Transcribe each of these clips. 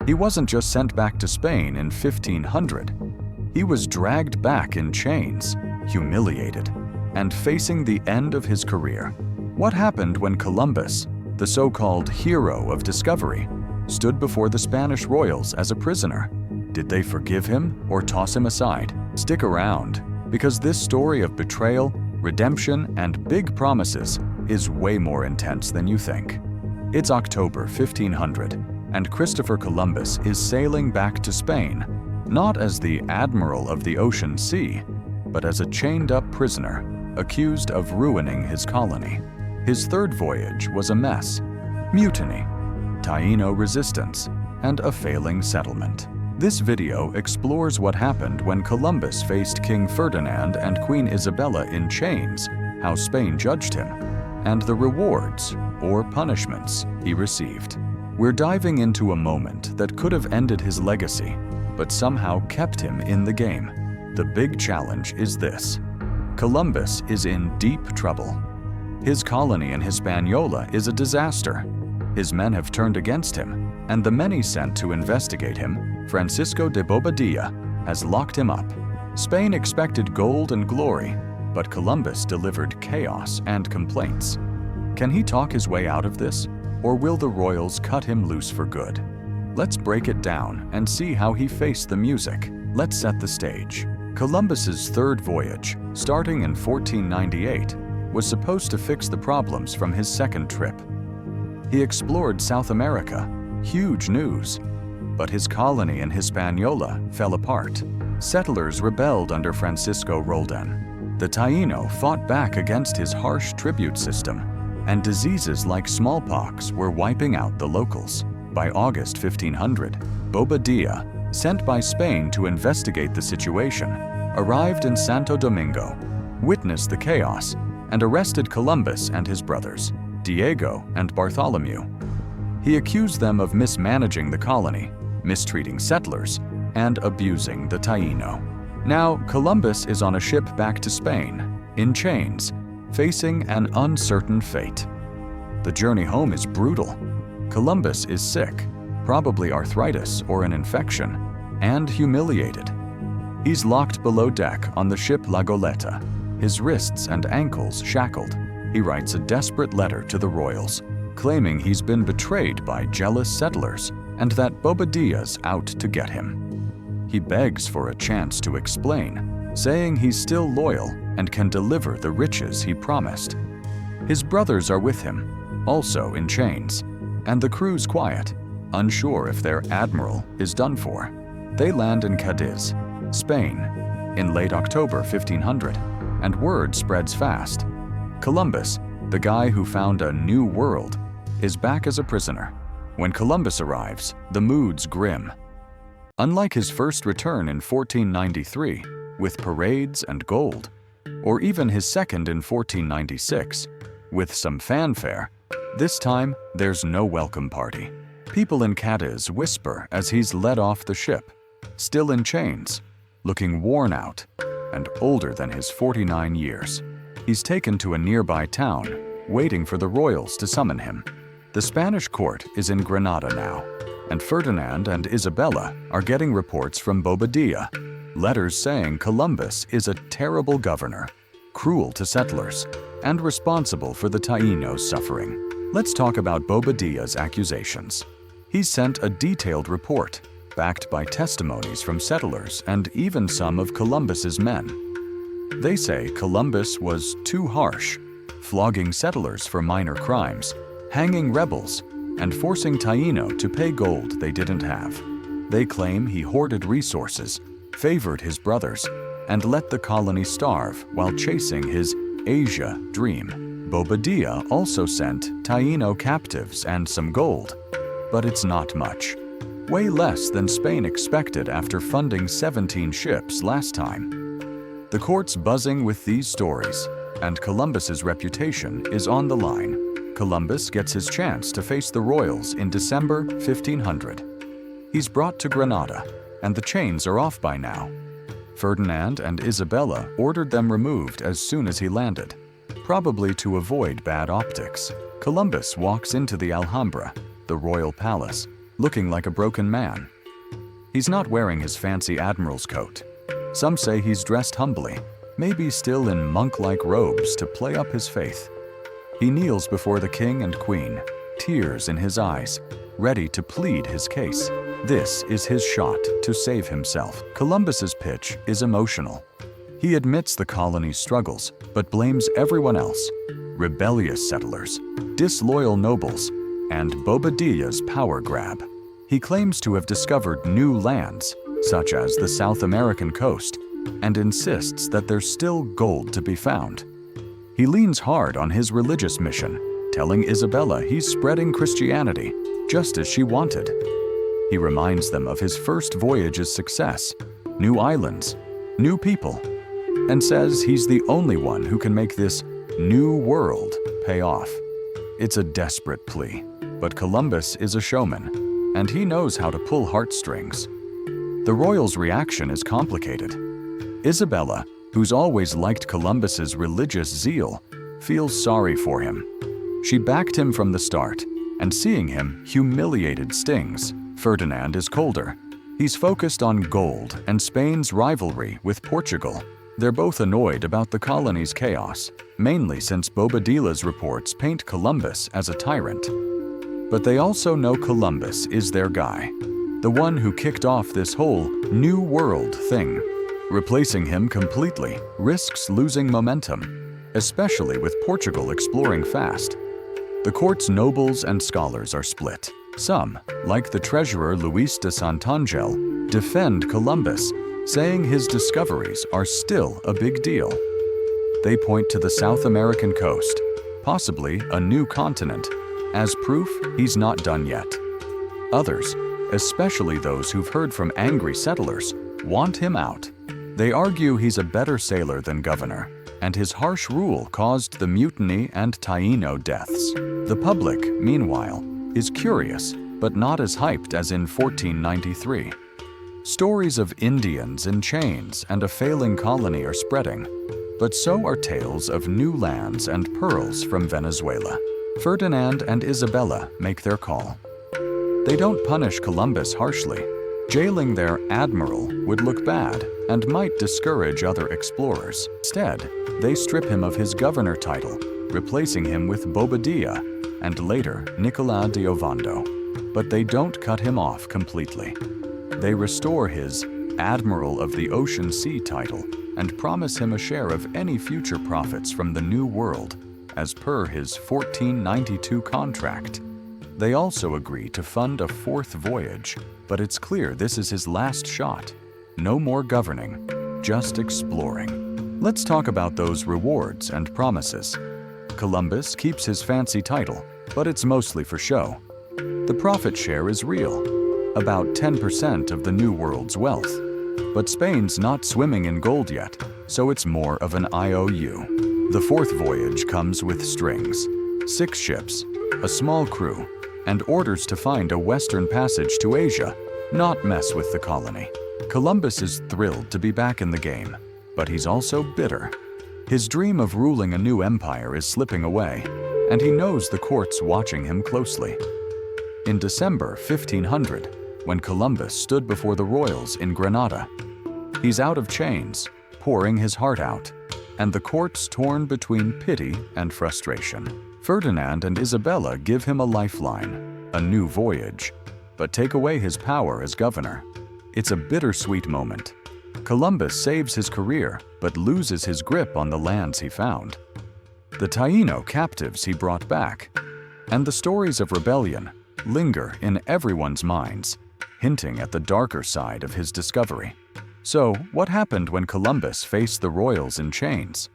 He wasn't just sent back to Spain in 1500. He was dragged back in chains, humiliated, and facing the end of his career. What happened when Columbus, the so-called hero of discovery, stood before the Spanish royals as a prisoner? Did they forgive him or toss him aside? Stick around, because this story of betrayal, redemption, and big promises is way more intense than you think. It's October 1500, and Christopher Columbus is sailing back to Spain, not as the admiral of the ocean sea, but as a chained-up prisoner, accused of ruining his colony. His third voyage was a mess: mutiny, Taino resistance, and a failing settlement. This video explores what happened when Columbus faced King Ferdinand and Queen Isabella in chains, how Spain judged him, and the rewards, or punishments, he received. We're diving into a moment that could have ended his legacy, but somehow kept him in the game. The big challenge is this: Columbus is in deep trouble. His colony in Hispaniola is a disaster. His men have turned against him, and the men he sent to investigate him, Francisco de Bobadilla, has locked him up. Spain expected gold and glory, but Columbus delivered chaos and complaints. Can he talk his way out of this, or will the royals cut him loose for good? Let's break it down and see how he faced the music. Let's set the stage. Columbus's third voyage, starting in 1498, was supposed to fix the problems from his second trip. He explored South America, huge news, but his colony in Hispaniola fell apart. Settlers rebelled under Francisco Roldan. The Taino fought back against his harsh tribute system, and diseases like smallpox were wiping out the locals. By August 1500, Bobadilla, sent by Spain to investigate the situation, arrived in Santo Domingo, witnessed the chaos, and arrested Columbus and his brothers, Diego and Bartholomew. He accused them of mismanaging the colony, mistreating settlers, and abusing the Taino. Now, Columbus is on a ship back to Spain, in chains, facing an uncertain fate. The journey home is brutal. Columbus is sick, probably arthritis or an infection, and humiliated. He's locked below deck on the ship La Goleta, his wrists and ankles shackled. He writes a desperate letter to the royals, claiming he's been betrayed by jealous settlers and that Bobadilla's out to get him. He begs for a chance to explain, saying he's still loyal and can deliver the riches he promised. His brothers are with him, also in chains, and the crew's quiet, unsure if their admiral is done for. They land in Cadiz, Spain, in late October 1500, and word spreads fast. Columbus, the guy who found a new world, is back as a prisoner. When Columbus arrives, the mood's grim. Unlike his first return in 1493, with parades and gold, or even his second in 1496, with some fanfare, this time there's no welcome party. People in Cadiz whisper as he's led off the ship, still in chains, looking worn out, and older than his 49 years. He's taken to a nearby town, waiting for the royals to summon him. The Spanish court is in Granada now, and Ferdinand and Isabella are getting reports from Bobadilla, letters saying Columbus is a terrible governor, cruel to settlers, and responsible for the Taino's suffering. Let's talk about Bobadilla's accusations. He sent a detailed report, backed by testimonies from settlers and even some of Columbus's men. They say Columbus was too harsh, flogging settlers for minor crimes, hanging rebels, and forcing Taino to pay gold they didn't have. They claim he hoarded resources, favored his brothers, and let the colony starve while chasing his Asia dream. Bobadilla also sent Taino captives and some gold, but it's not much. Way less than Spain expected after funding 17 ships last time. The court's buzzing with these stories, and Columbus's reputation is on the line. Columbus gets his chance to face the royals in December 1500. He's brought to Granada, and the chains are off by now. Ferdinand and Isabella ordered them removed as soon as he landed, probably to avoid bad optics. Columbus walks into the Alhambra, the royal palace, looking like a broken man. He's not wearing his fancy admiral's coat. Some say he's dressed humbly, maybe still in monk-like robes to play up his faith. He kneels before the king and queen, tears in his eyes, ready to plead his case. This is his shot to save himself. Columbus's pitch is emotional. He admits the colony's struggles, but blames everyone else: rebellious settlers, disloyal nobles, and Bobadilla's power grab. He claims to have discovered new lands, such as the South American coast, and insists that there's still gold to be found. He leans hard on his religious mission, telling Isabella he's spreading Christianity, just as she wanted. He reminds them of his first voyage's success, new islands, new people, and says he's the only one who can make this new world pay off. It's a desperate plea, but Columbus is a showman, and he knows how to pull heartstrings. The royals' reaction is complicated. Isabella, who's always liked Columbus's religious zeal, feels sorry for him. She backed him from the start, and seeing him humiliated stings. Ferdinand is colder. He's focused on gold and Spain's rivalry with Portugal. They're both annoyed about the colony's chaos, mainly since Bobadilla's reports paint Columbus as a tyrant. But they also know Columbus is their guy, the one who kicked off this whole New World thing. Replacing him completely risks losing momentum, especially with Portugal exploring fast. The court's nobles and scholars are split. Some, like the treasurer Luis de Santangel, defend Columbus, saying his discoveries are still a big deal. They point to the South American coast, possibly a new continent, as proof he's not done yet. Others, especially those who've heard from angry settlers, want him out. They argue he's a better sailor than governor, and his harsh rule caused the mutiny and Taino deaths. The public, meanwhile, is curious, but not as hyped as in 1493. Stories of Indians in chains and a failing colony are spreading, but so are tales of new lands and pearls from Venezuela. Ferdinand and Isabella make their call. They don't punish Columbus harshly. Jailing their admiral would look bad and might discourage other explorers. Instead, they strip him of his governor title, replacing him with Bobadilla and later Nicolas de Ovando. But they don't cut him off completely. They restore his Admiral of the Ocean Sea title and promise him a share of any future profits from the New World, as per his 1492 contract. They also agree to fund a fourth voyage, but it's clear this is his last shot. No more governing, just exploring. Let's talk about those rewards and promises. Columbus keeps his fancy title, but it's mostly for show. The profit share is real, about 10% of the New World's wealth. But Spain's not swimming in gold yet, so it's more of an IOU. The fourth voyage comes with strings, 6 ships, a small crew, and orders to find a western passage to Asia, not mess with the colony. Columbus is thrilled to be back in the game, but he's also bitter. His dream of ruling a new empire is slipping away, and he knows the court's watching him closely. In December 1500, when Columbus stood before the royals in Granada, he's out of chains, pouring his heart out, and the court's torn between pity and frustration. Ferdinand and Isabella give him a lifeline, a new voyage, but take away his power as governor. It's a bittersweet moment. Columbus saves his career, but loses his grip on the lands he found. The Taino captives he brought back, and the stories of rebellion linger in everyone's minds, hinting at the darker side of his discovery. So, what happened when Columbus faced the royals in chains?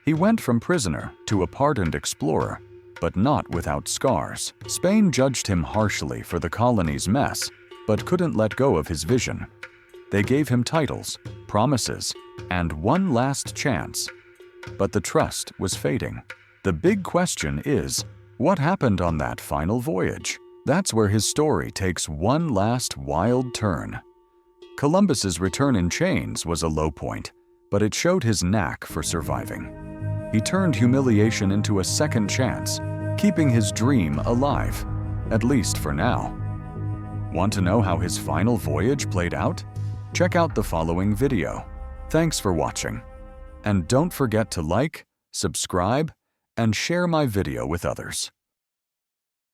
He went from prisoner to a pardoned explorer, but not without scars. Spain judged him harshly for the colony's mess, but couldn't let go of his vision. They gave him titles, promises, and one last chance. But the trust was fading. The big question is, what happened on that final voyage? That's where his story takes one last wild turn. Columbus's return in chains was a low point, but it showed his knack for surviving. He turned humiliation into a second chance, keeping his dream alive, at least for now. Want to know how his final voyage played out? Check out the following video. Thanks for watching. And don't forget to like, subscribe, and share my video with others.